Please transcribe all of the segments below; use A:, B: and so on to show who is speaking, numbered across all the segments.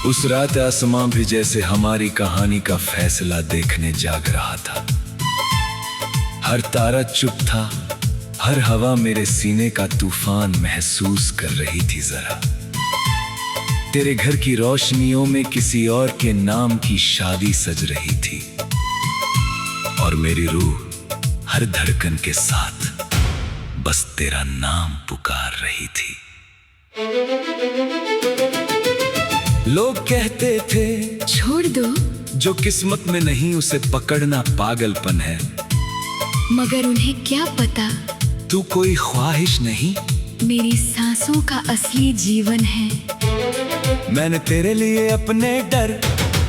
A: उस रात आसमां भी जैसे हमारी कहानी का फैसला देखने जाग रहा था। हर तारा चुप था, हर हवा मेरे सीने का तूफान महसूस कर रही थी। जरा तेरे घर की रोशनियों में किसी और के नाम की शादी सज रही थी, और मेरी रूह हर धड़कन के साथ बस तेरा नाम पुकार रही थी। लोग कहते थे
B: छोड़ दो,
A: जो किस्मत में नहीं उसे पकड़ना पागलपन है।
B: मगर उन्हें क्या पता
A: तू कोई ख्वाहिश नहीं,
B: मेरी सांसों का असली जीवन है।
A: मैंने तेरे लिए अपने डर,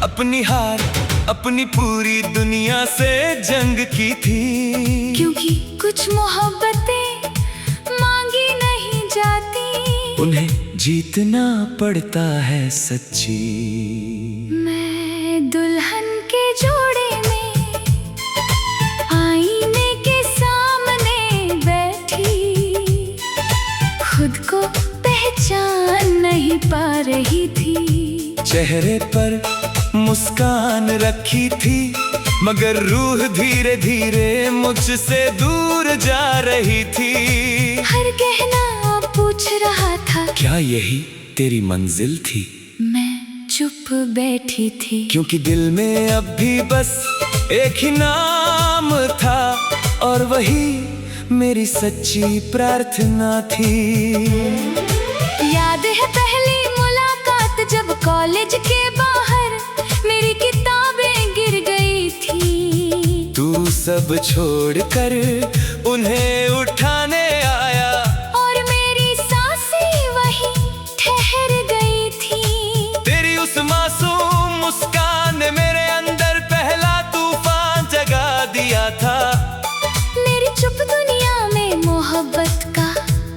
A: अपनी हार, अपनी पूरी दुनिया से जंग की थी।
B: क्योंकि कुछ मोहब्बतें मांगी नहीं जाती,
A: उन्हें जीतना पड़ता है सच्ची।
B: मैं दुल्हन के जोड़े में आईने के सामने बैठी, खुद को पहचान नहीं पा रही थी।
A: चेहरे पर मुस्कान रखी थी, मगर रूह धीरे धीरे मुझसे दूर जा रही थी।
B: हर कहना पूछ रहा था,
A: क्या यही तेरी मंजिल थी?
B: मैं चुप बैठी थी,
A: क्योंकि दिल में अब भी बस एक ही नाम था, और वही मेरी सच्ची प्रार्थना थी।
B: याद है पहली मुलाकात जब कॉलेज के बाहर मेरी किताबें गिर गई थी।
A: तू सब छोड़कर उन्हें उठाने आया,
B: और मेरी सांसें वहीं ठहर गई थी।
A: तेरी उस मासूम मुस्कान ने मेरे अंदर पहला तूफान जगा दिया था।
B: मेरी चुप दुनिया में मोहब्बत का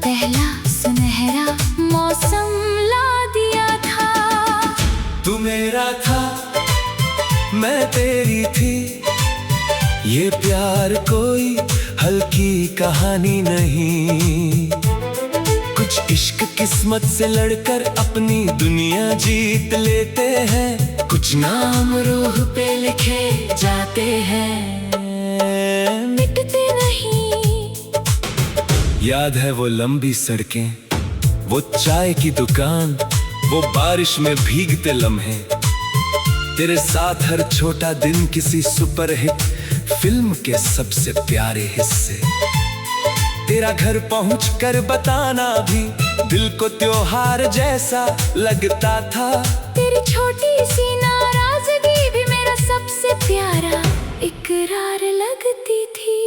B: पहला सुनहरा मौसम ला दिया था।
A: तू मेरा था, मैं तेरी थी, ये प्यार कोई हल्की कहानी नहीं। कुछ इश्क किस्मत से लड़कर अपनी दुनिया जीत लेते हैं, कुछ नाम रूह पे लिखे जाते हैं,
B: मिटते नहीं।
A: याद है वो लंबी सड़कें, वो चाय की दुकान, वो बारिश में भीगते लम्हे, तेरे साथ हर छोटा दिन किसी सुपरहिट फिल्म के सबसे प्यारे हिस्से। तेरा घर पहुंचकर बताना भी दिल को त्योहार जैसा लगता था।
B: तेरी छोटी सी नाराजगी भी मेरा सबसे प्यारा इकरार लगती थी।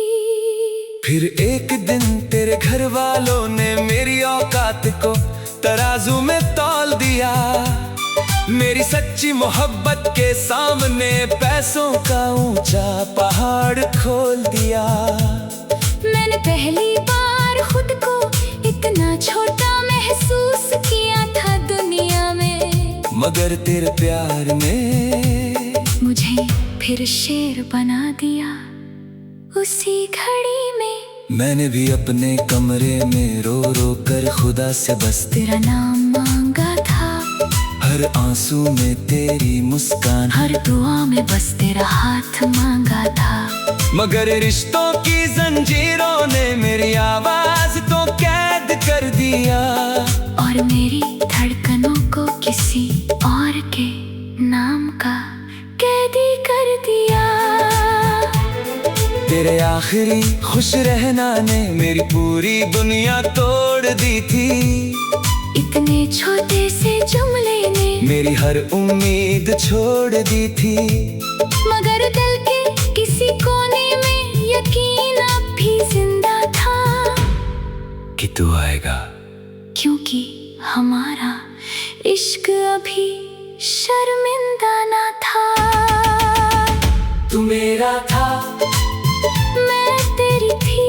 A: फिर एक दिन तेरे घर वालों ने मेरी औकात को तराजू में तौल दिया। मेरी सच्ची मोहब्बत के सामने पैसों का ऊंचा पहाड़ खोल दिया।
B: मैंने पहली बार खुद को इतना छोटा महसूस किया था दुनिया में,
A: मगर तेरे प्यार ने
B: मुझे फिर शेर बना दिया उसी घड़ी में।
A: मैंने भी अपने कमरे में रो रो कर खुदा से बस
B: तेरा नाम मांगा था,
A: हर आंसू में तेरी मुस्कान,
B: हर दुआ में बस तेरा हाथ मांगा था।
A: मगर रिश्तों की जंजीरों ने मेरी आवाज तो कैद कर दिया,
B: और मेरी धड़कनों को किसी और के नाम का कैदी कर दिया।
A: तेरे आखिरी खुश रहना ने मेरी पूरी दुनिया तोड़ दी थी।
B: इतने छोटे से जुमले ने
A: मेरी हर उम्मीद छोड़ दी थी,
B: मगर दिल के किसी कोने में यकीन अब भी जिंदा था
A: कि तू आएगा।
B: क्योंकि हमारा इश्क अभी शर्मिंदा ना था।
A: तू मेरा था,
B: मैं तेरी थी,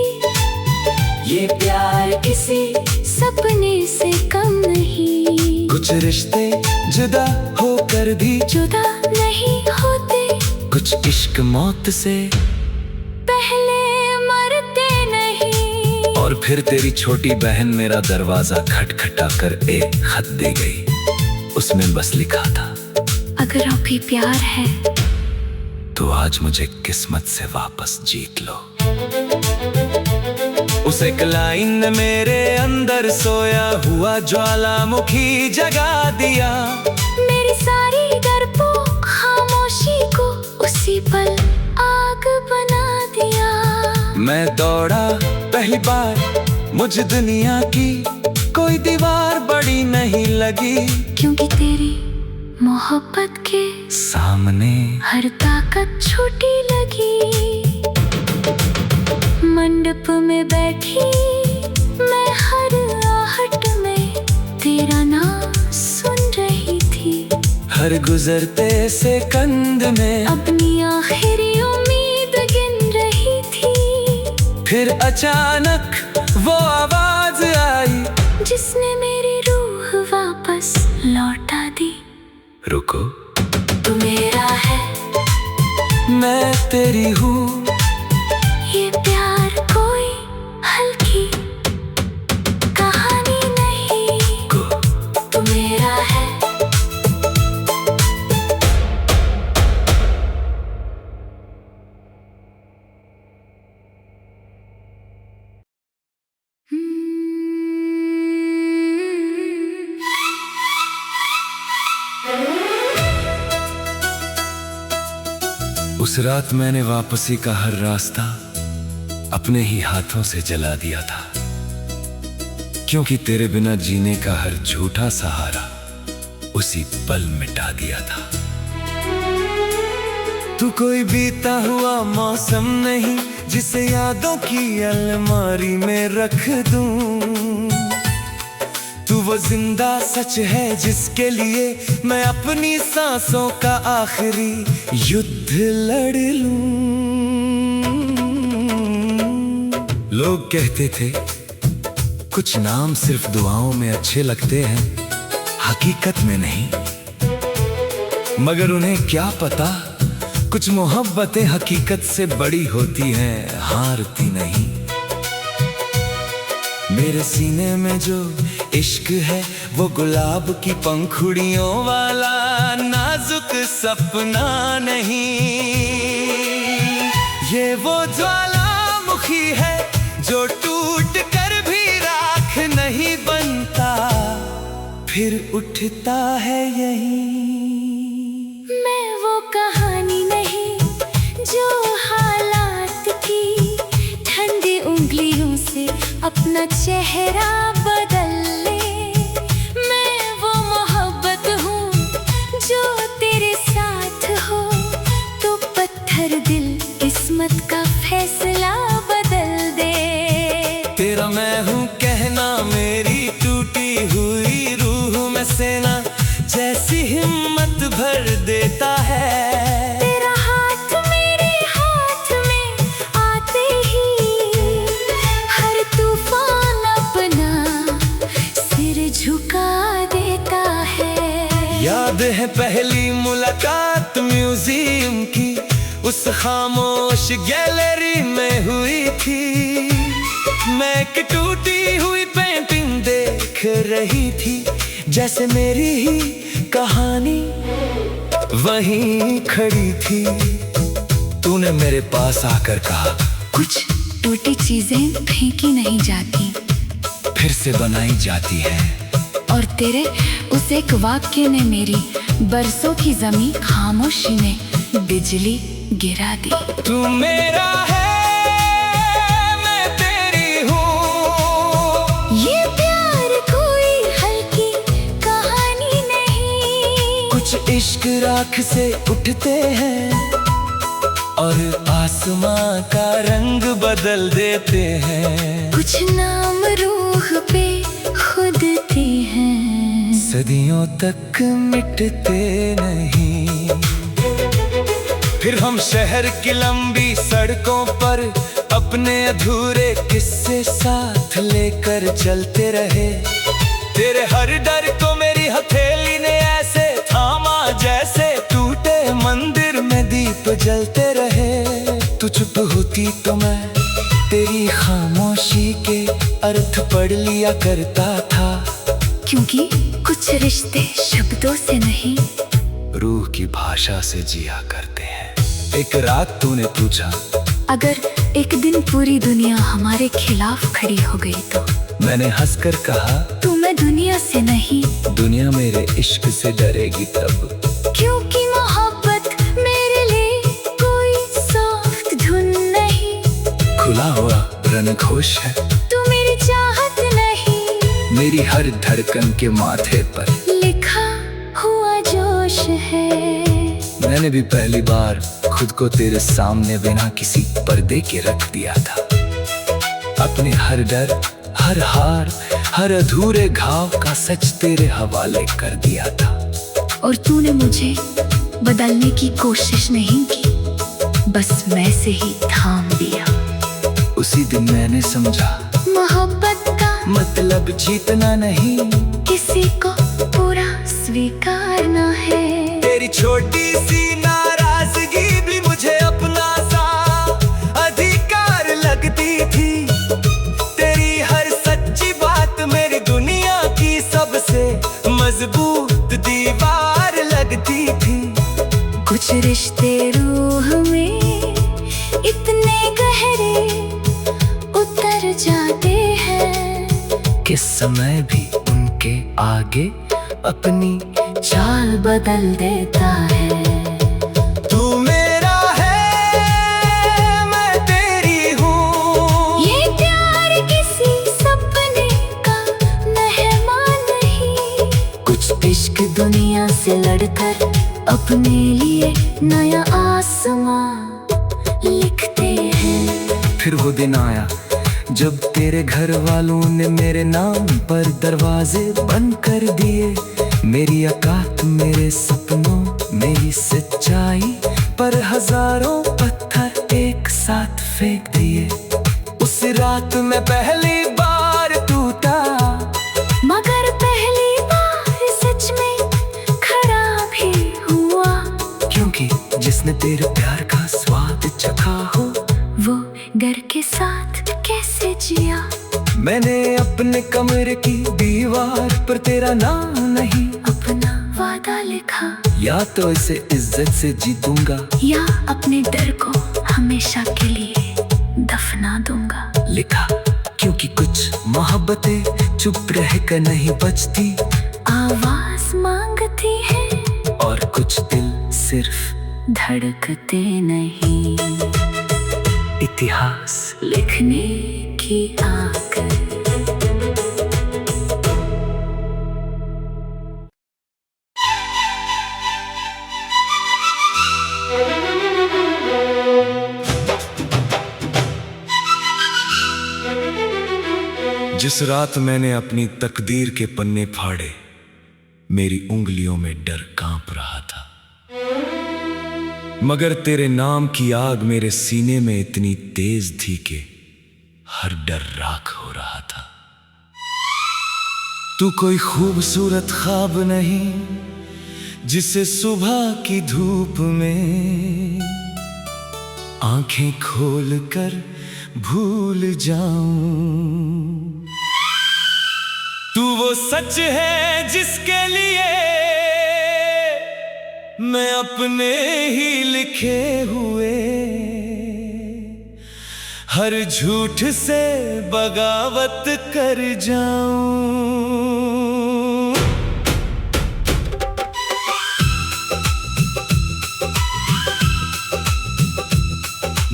A: ये प्यार
B: किसी सपने से कम नहीं।
A: कुछ रिश्ते जुदा होकर भी
B: जुदा नहीं होते,
A: कुछ इश्क मौत से
B: पहले मरते नहीं।
A: और फिर तेरी छोटी बहन मेरा दरवाजा खटखटा कर एक खत दे गई। उसमें बस लिखा था,
B: अगर अभी प्यार है
A: तो आज मुझे किस्मत से वापस जीत लो। उस एक लाइन ने मेरे अंदर सोया हुआ ज्वालामुखी जगा दिया।
B: मेरी सारी डरपोक खामोशी को उसी पल आग बना दिया।
A: मैं दौड़ा पहली बार, मुझे दुनिया की कोई दीवार बड़ी नहीं लगी,
B: क्योंकि तेरी मोहब्बत के
A: सामने
B: हर ताकत छोटी लगी। मंडप में बैठी मैं हर आहट में तेरा नाम सुन रही थी।
A: हर गुजरते सेकंद में
B: अपनी आखिरी उम्मीद गिन रही थी।
A: फिर अचानक वो आवाज आई
B: जिसने मेरी रूह वापस लौटा दी।
A: रुको,
B: तू मेरा है,
A: मैं तेरी हूँ।
B: ये प्यार कोई हल्की कहानी नहीं। तू मेरा है।
A: उस रात मैंने वापसी का हर रास्ता अपने ही हाथों से जला दिया था, क्योंकि तेरे बिना जीने का हर झूठा सहारा उसी पल मिटा दिया था। तू कोई बीता हुआ मौसम नहीं जिसे यादों की अलमारी में रख दूं। तू वो जिंदा सच है जिसके लिए मैं अपनी सांसों का आखिरी युद्ध लड़ लूं। लोग कहते थे कुछ नाम सिर्फ दुआओं में अच्छे लगते हैं, हकीकत में नहीं। मगर उन्हें क्या पता, कुछ मोहब्बतें हकीकत से बड़ी होती हैं, हारती नहीं। मेरे सीने में जो इश्क है वो गुलाब की पंखुड़ियों वाला नाजुक सपना नहीं। ये वो ज्वालामुखी है जो टूट कर भी राख नहीं बनता, फिर उठता है यहीं।
B: मैं वो कहानी नहीं जो हालात की ठंडी उंगलियों से अपना चेहरा बदल ले। मैं वो मोहब्बत हूँ जो तेरे साथ हो तो पत्थर दिल किस्मत का फैसला बदल दे।
A: तेरा मैं हूँ कहना मेरी टूटी हुई रूह में सेना जैसी हिम्मत भर देता है।
B: तेरा हाथ मेरे हाथ में आते ही हर तूफान अपना सिर झुका देता है।
A: याद है पहली मुलाकात म्यूजियम की उस खामोश गैलरी में हुई थी। मैं एक टूटी हुई पेंटिंग देख रही थी, जैसे मेरी ही कहानी वहीं खड़ी थी। तूने मेरे पास आकर कहा
B: कुछ टूटी चीजें फेंकी नहीं जाती,
A: फिर से बनाई जाती है।
B: और तेरे उस एक वाक्य ने मेरी बरसों की जमी खामोशी में बिजली गिरा दी।
A: तू मेरा है, मैं तेरी हूँ।
B: ये प्यार कोई हल्की कहानी नहीं।
A: कुछ इश्क राख से उठते हैं और आसमां का रंग बदल देते हैं।
B: कुछ नाम रूह पे खुदते हैं,
A: सदियों तक मिटते नहीं। फिर हम शहर की लंबी सड़कों पर अपने अधूरे किस्से साथ लेकर चलते रहे। तेरे हर डर को मेरी हथेली ने ऐसे थामा जैसे टूटे मंदिर में दीप जलते रहे। तू चुप होती तो मैं तेरी खामोशी के अर्थ पढ़ लिया करता था।
B: क्योंकि कुछ रिश्ते शब्दों से नहीं
A: रूह की भाषा से जिया करते हैं। एक रात तूने पूछा,
B: अगर एक दिन पूरी दुनिया हमारे खिलाफ खड़ी हो गई तो?
A: मैंने हंसकर कहा,
B: तू मैं दुनिया से नहीं,
A: दुनिया मेरे इश्क से डरेगी तब।
B: क्योंकि मोहब्बत मेरे लिए कोई सॉफ्ट धुन नहीं।
A: खुला हुआ रंगोश है,
B: तू मेरी चाहत नहीं,
A: मेरी हर धड़कन के माथे पर
B: लिखा हुआ जोश है।
A: मैंने भी पहली बार खुद को तेरे सामने बिना किसी पर्दे के रख दिया था। अपने हर डर, हर हार, हर अधूरे घाव का सच तेरे हवाले कर दिया था।
B: और तूने मुझे बदलने की कोशिश नहीं की, बस मैं से ही थाम दिया।
A: उसी दिन मैंने समझा,
B: मोहब्बत का
A: मतलब जीतना नहीं,
B: किसी को पूरा स्वीकारना है।
A: तेरी छोटी सी नाराजगी भी मुझे अपना सा अधिकार लगती थी। तेरी हर सच्ची बात मेरी दुनिया की सबसे मजबूत दीवार लगती थी।
B: कुछ रिश्ते रूह में इतने गहरे उतर जाते हैं
A: किस समय भी उनके आगे अपनी
B: चाल बदल देता है।
A: तू मेरा है, मैं तेरी हूँ।
B: ये प्यार किसी सपने का मेहमान नहीं, कुछ इश्क दुनिया से लड़कर अपने लिए नया आसमां लिखते हैं।
A: फिर वो दिन आया जब तेरे घर वालों ने मेरे नाम पर दरवाजे बंद कर दिए। मेरी औकात, मेरे सपनों, मेरी सच्चाई पर हजारों पत्थर एक साथ फेंक दिए। उस रात मैं पहली बार टूटा,
B: मगर पहली बार सच में खड़ा भी हुआ।
A: क्योंकि जिसने तेरे प्यार का स्वाद चखा हो,
B: वो डर के साथ कैसे जिया।
A: मैंने अपने कमरे की दीवार पर तेरा नाम नहीं,
B: अपना वादा लिखा।
A: या तो इसे इज्जत से जीतूंगा,
B: या अपने डर को हमेशा के लिए दफना दूंगा।
A: लिखा क्योंकि कुछ मोहब्बतें चुप रह कर नहीं बचती,
B: आवाज मांगती है,
A: और कुछ दिल सिर्फ
B: धड़कते नहीं।
A: इतिहास
B: लिखने की आकर
A: जिस रात मैंने अपनी तकदीर के पन्ने फाड़े, मेरी उंगलियों में डर कांप रहा था। मगर तेरे नाम की आग मेरे सीने में इतनी तेज थी कि हर डर राख हो रहा था। तू कोई खूबसूरत ख्वाब नहीं जिसे सुबह की धूप में आंखें खोल कर भूल जाऊं। तू वो सच है जिसके लिए मैं अपने ही लिखे हुए हर झूठ से बगावत कर जाऊं।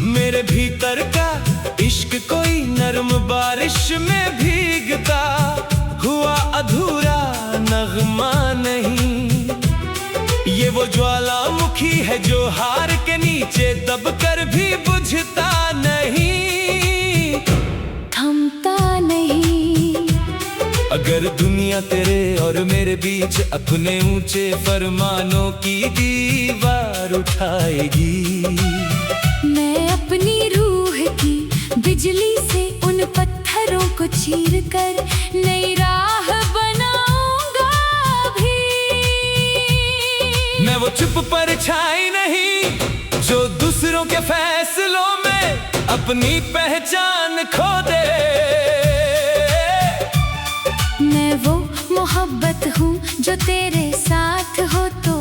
A: मेरे भीतर का इश्क कोई नर्म बारिश में भीगता हुआ अधूरा नगमा नहीं। ये वो ज्वालामुखी है जो हार के नीचे दबकर भी बुझता नहीं,
B: थमता नहीं।
A: अगर दुनिया तेरे और मेरे बीच अपने ऊंचे फरमानों की दीवार उठाएगी,
B: मैं अपनी रूह की बिजली से उन पत्थरों को चीर कर नई राह बनाऊंगा भी।
A: मैं वो चुप परछाई नहीं जो दूसरों के फैसलों में अपनी पहचान खो दे।
B: मैं वो मोहब्बत हूँ जो तेरे साथ हो तो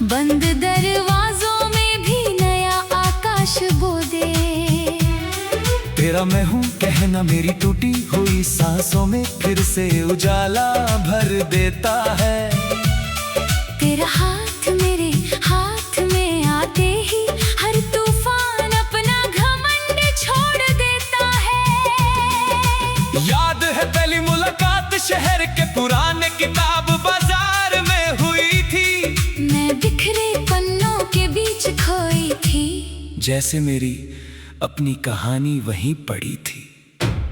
B: बन बंद दरवाजों में भी नया आकाश बो दे।
A: तेरा मैं हूँ कहना मेरी टूटी हुई सांसों में फिर से उजाला भर देता है।
B: तेरा हाथ मेरे हाथ में आते ही हर तूफान अपना घमंड छोड़ देता है।
A: याद है पहली मुलाकात शहर के पुराने किताब बाजार में हुई थी।
B: मैं बिखरे पन्नों के बीच खोई थी,
A: जैसे मेरी अपनी कहानी वहीं पड़ी थी।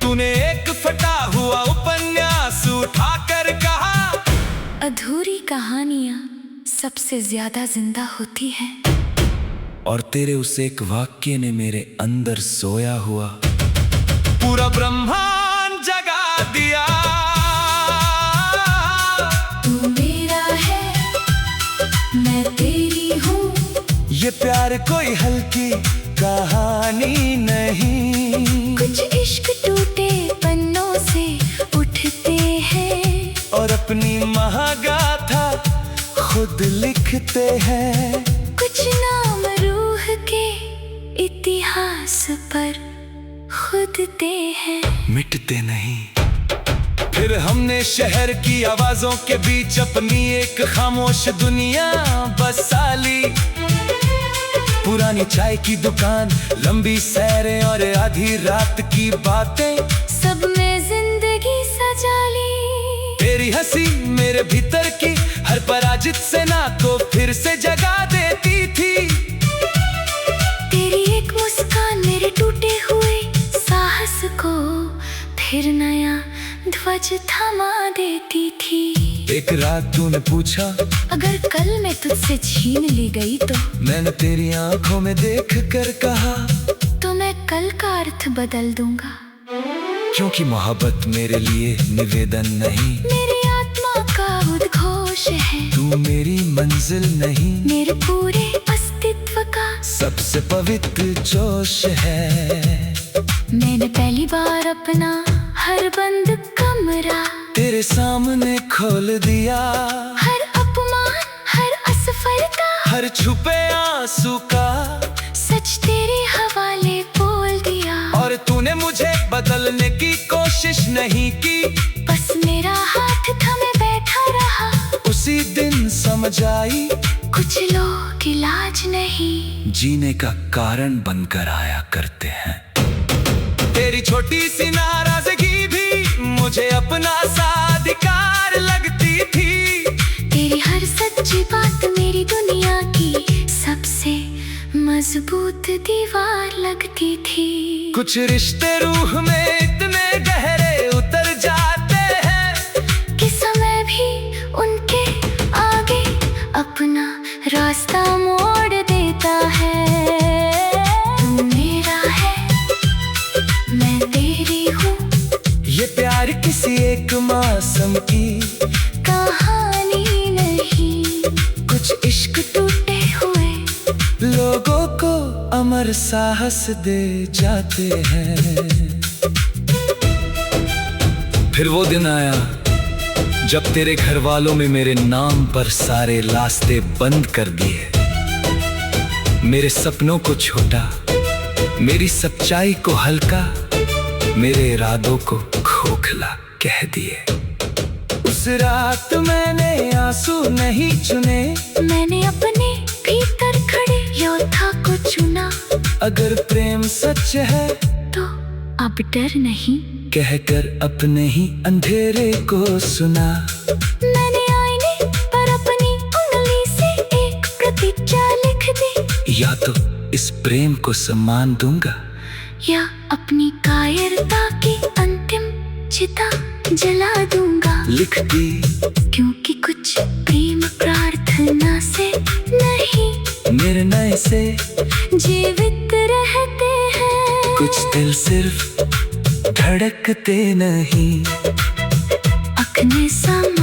A: तूने एक फटा हुआ उपन्यास उठाकर कहा,
B: अधूरी कहानियां सबसे ज्यादा जिंदा होती हैं।
A: और तेरे उस एक वाक्य ने मेरे अंदर सोया हुआ पूरा ब्रह्मांड जगा दिया।
B: तू मेरा है, मैं तेरी हूँ।
A: ये प्यार कोई हल्की कहानी नहीं,
B: कुछ इश्क टूटे पन्नों से उठते हैं
A: और अपनी महागाथा खुद लिखते हैं।
B: कुछ नाम रूह के इतिहास पर खुदते हैं,
A: मिटते नहीं। फिर हमने शहर की आवाजों के बीच अपनी एक खामोश दुनिया बसा ली। पुरानी चाय की दुकान, लंबी सैरें और आधी रात की बातें,
B: सब में जिंदगी सजा ली।
A: तेरी हंसी मेरे भीतर की हर पराजित सेना को फिर से जगा देती थी।
B: तेरी एक मुस्कान मेरे टूटे हुए साहस को फिर नया ध्वज थमा देती थी।
A: एक रात तूने पूछा,
B: अगर कल मैं तुझसे छीन ली गई तो?
A: मैंने तेरी आंखों में देख कर कहा,
B: तो मैं कल का अर्थ बदल दूंगा।
A: क्योंकि मोहब्बत मेरे लिए निवेदन नहीं,
B: मेरी आत्मा का उद्घोष है।
A: तू मेरी मंजिल नहीं,
B: मेरे पूरे अस्तित्व का
A: सबसे पवित्र जोश है।
B: मैंने पहली बार अपना हर बंद कमरा
A: तेरे सामने खोल दिया।
B: हर अपमान, हर असफलता,
A: हर छुपे आंसू का
B: सच तेरे हवाले बोल दिया।
A: और तूने मुझे बदलने की कोशिश नहीं की,
B: बस मेरा हाथ थामे बैठा रहा।
A: उसी दिन समझ आई,
B: कुछ लोग इलाज नहीं,
A: जीने का कारण बनकर आया करते हैं। तेरी छोटी सी नाराजगी भी मुझे अपना सा अधिकार लगती थी।
B: तेरी हर सच्ची बात मेरी दुनिया की सबसे मजबूत दीवार लगती थी।
A: कुछ रिश्ते रूह में इतने गहरे उतर जाते हैं
B: कि समय भी उनके आगे अपना रास्ता मोड़ देता है। तू मेरा है, मैं तेरी हूँ।
A: ये प्यार किसी एक मौसम की
B: कहानी नहीं, कुछ इश्क टूटे हुए
A: लोगों को अमर साहस दे जाते हैं। फिर वो दिन आया जब तेरे घर वालों में मेरे नाम पर सारे रास्ते बंद कर दिए। मेरे सपनों को छोटा, मेरी सच्चाई को हल्का, मेरे इरादों को खोखला कह दिए। उस रात मैंने आंसू नहीं चुने,
B: मैंने अपने भीतर खड़े योद्धा को चुना।
A: अगर प्रेम सच है
B: तो अब डर नहीं,
A: कहकर अपने ही अंधेरे को सुना।
B: मैंने आईने पर अपनी उंगली से एक प्रतिज्ञा लिख दी।
A: या तो इस प्रेम को सम्मान दूंगा,
B: या अपनी कायरता की अंतिम चिता जला दूंगा।
A: लिख दी।
B: क्योंकि कुछ प्रेम प्रार्थना से नहीं,
A: निर्णय से
B: जीवित रहते हैं।
A: कुछ दिल सिर्फ धड़कते नहीं।
B: अपने सामने